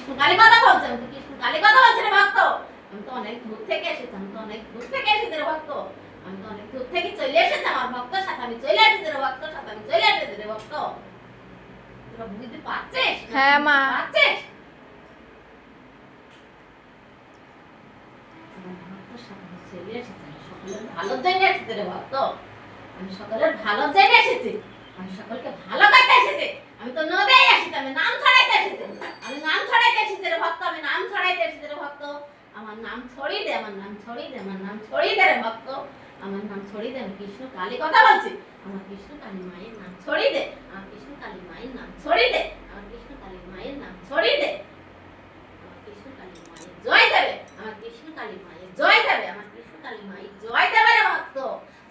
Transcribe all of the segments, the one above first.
কৃষ্ণ কালী কথা বলছে, আমি তো কৃষ্ণ কালী কথা বলছি রে ভক্ত। আমি তো অনেক দূর থেকে এসেছি, আমি তো অনেক দূর থেকে এসেছি রে ভক্ত। আমি তো অনেক দূর থেকে চলে এসেছি আমার ভক্তের সাথে, আমি চলে এসেছি রে ভক্তের সাথে, আমি চলে এসেছি রে ভক্ত। তোরা বুঝতে পারছিস? হ্যাঁ মা। পারছিস? আমার ভক্তের সাথে আমি চলে এসেছি, আমি সকলের ভালোর জন্য এসেছি রে ভক্ত। আমি সকলের ভালোর জন্য এসেছি, আমি সকলকে ভালো করতে এসেছি। আমি তো নদেই এসেছি, আমি নাম ছড়াইতে এসেছি, আমি নাম ছড়াইতে এসেছি রে ভক্ত, আমি নাম ছড়াইতে এসেছি রে ভক্ত। আমার নাম ছড়িয়ে দে, আমার নাম ছড়িয়ে দে, আমার নাম ছড়িয়ে দে রে ভক্ত। আমার নাম ছড়িয়ে দে, আমি কৃষ্ণ কালী কথা বলছি। আমার কৃষ্ণ কালী মায়ের নাম ছড়িয়ে দে, আমার কৃষ্ণ কালী মায়ের নাম ছড়িয়ে দে, আমার কৃষ্ণ কালী মায়ের নাম ছড়িয়ে দে। আমার কৃষ্ণ কালী মায়ের জয় দেবে, আমার কৃষ্ণ কালী মায়ের জয় দেবে, আমার কৃষ্ণ কালী মায়ের জয় দেবে রে ভক্ত।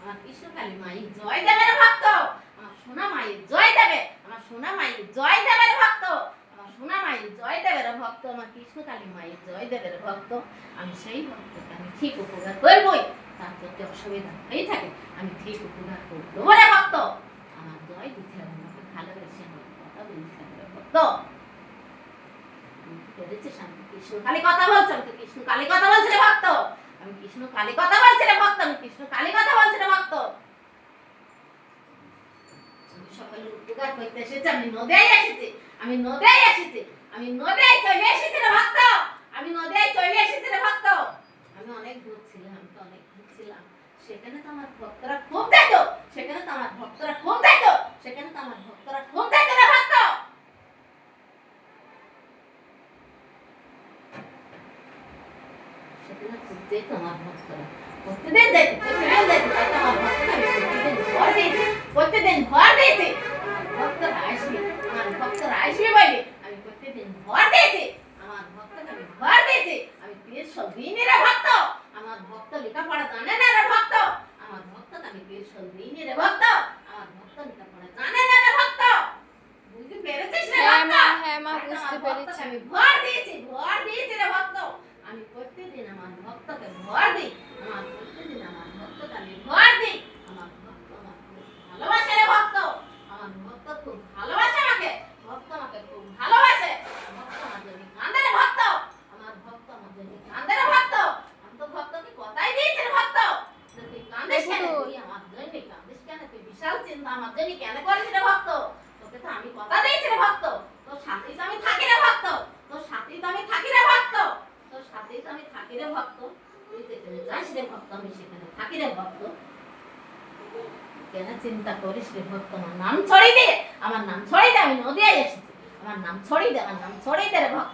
আমার কৃষ্ণ কালী মায়ের জয় দেবে রে ভক্ত। আমার সোনা মায়ের জয় দেবে, আমার সোনা মায়ের জয় দেবে রে ভক্ত। আমার সোনা মায়ের জয় দেবে রে ভক্ত, আমার কৃষ্ণ কালী মায়ের জয় দেবে রে ভক্ত। আমি সেই ভক্তকে আমি ঠিক উপকার করবই, তার যদি অসুবিধা হয়ে থাকে আমি ঠিক উপকার করবো রে ভক্ত। আমার জয় দিতে হবে, আমাকে ভালোবেসে আমার কথা বলতে হবে রে ভক্ত। পেরেছিস? আমি কৃষ্ণ কালী কথা বলছি, আমি তো কৃষ্ণ কালী কথা বলছি রে ভক্ত। আমি কৃষ্ণ কালী কথা বলছি রে ভক্ত, আমি কৃষ্ণ কালী কথা বলছি রে ভক্ত। আমি সকলের উপকার করতে এসেছি, আমি নদেই এসেছি, আমি নদেই এসেছি, আমি নদেই চলে এসেছি রে ভক্ত। আমি নদেই চলে এসেছি রে ভক্ত। আমি অনেক দূর ছিলাম, আমি তো অনেক দূর ছিলাম। সেখানে তো আমার ভক্তরা খুব দেখতো, সেখানে তো আমার ভক্তরা খুব দেখতো, সেখানে তো আমার ভক্তরা খুব দেখতো রে ভক্ত। সেখানে খুব দেখতো আমার ভক্তরা, প্রতিদিন দেখতো, প্রতিদিন দেখতো, তাই তো আমার ভক্তরা আমি প্রতিদিন ভর দিয়েছি, প্রতিদিন ভর দিয়েছি। আমার ভক্তরা আসবে, আমার ভক্তরা আসবে বলে আমি প্রতিদিন ভর দিয়েছি। আমার ভক্তকে আমি ভর দিয়েছি, আমি 300 দিনের ভক্ত। আমার ভক্ত লেখাপড়া জানে না রে ভক্ত, আমার ভক্তকে আমি 300 দিনের ভক্ত। আমার ভক্ত লেখাপড়া জানে না রে ভক্ত। বুঝতে পেরেছিস রে ভক্ত? হ্যাঁ মা, বুঝতে পেরেছি। আমি ভর দিয়েছি, ভর দিয়েছি রে ভক্ত। আমি প্রত্যেকদিন আমার ভক্তকে ভর দিই, আমার প্রত্যেকদিন আমার ভক্তকে আমি ভর দিই। আমার ভক্ত আমার খুব ভালোবাসে রে ভক্ত, আমার ভক্ত খুব ভালোবাসে আমাকে, ভক্ত আমাকে খুব ভালোবাসে। ভক্ত আমার জন্য কাঁদে রে ভক্ত, আমার ভক্ত আমার জন্য কাঁদে রে ভক্ত। আমি তো ভক্তকে কথাই দিয়েছি রে ভক্ত, যে তুই কাঁদিস কেন, তুই আমার জন্য কাঁদিস কেন, তুই বিশাল চিন্তা আমার জন্য কেন করিস রে ভক্ত। তোকে তো আমি কথা দিয়েছি রে ভক্ত, তোর সাথেই তো আমি থাকি রে ভক্ত, তোর সাথেই তো আমি থাকি রে ভক্ত, তোর সাথেই তো আমি থাকি রে ভক্ত। তুই যেখানে যাস রে ভক্ত আমি সেখানে থাকি রে ভক্ত। কেন চিন্তা করিস রে ভক্ত, আমার নাম ছড়িয়ে দে, আমার নাম ছড়িয়ে দে, আমি নদিয়ায় এসেছি, আমার নাম ছড়িয়ে দে, আমার নাম ছড়িয়ে দে রে ভক্ত।